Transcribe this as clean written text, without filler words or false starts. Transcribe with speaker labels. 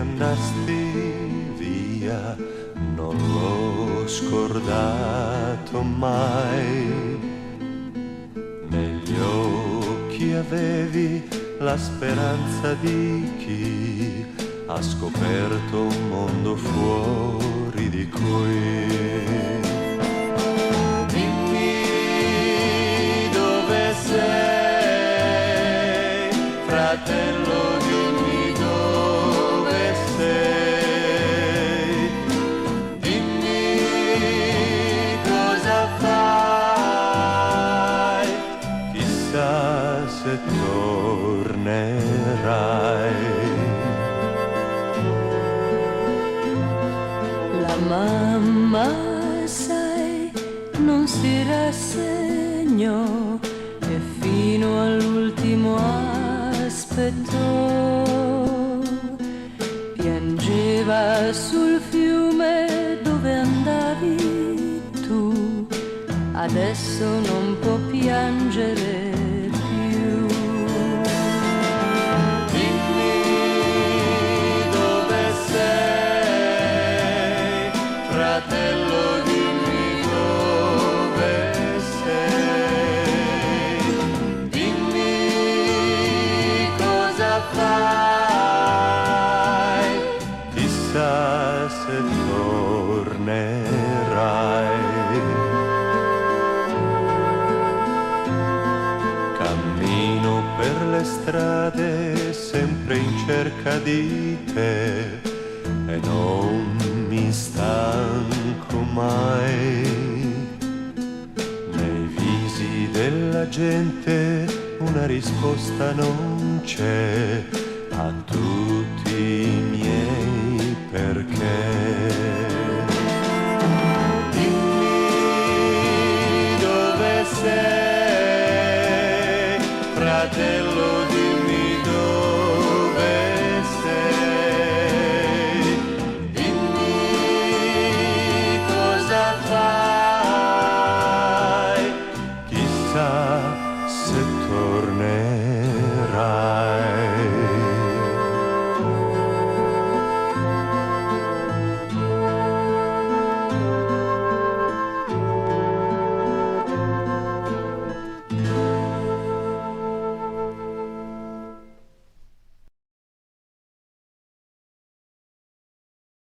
Speaker 1: andasti via, non l'ho scordato mai. Negli occhi avevi la speranza di chi ha scoperto un mondo fuori di qui. Dimmi dove sei, fratello, dimmi dove sei. Dimmi cosa fai, chissà se tornerai.
Speaker 2: La mamma, sai, non si rassegnò e fino all'ultimo aspettò. Piangeva sul fiume dove andavi tu, adesso non può piangere più.
Speaker 1: Dimmi dove sei, fratello, dimmi dove sei. Dimmi cosa fai, chissà se tornerai. Cammino per le strade sempre in cerca di te e non mi stanco mai. Nei visi della gente una risposta non c'è a tutti i miei perché. Dimmi dove sei, fratello,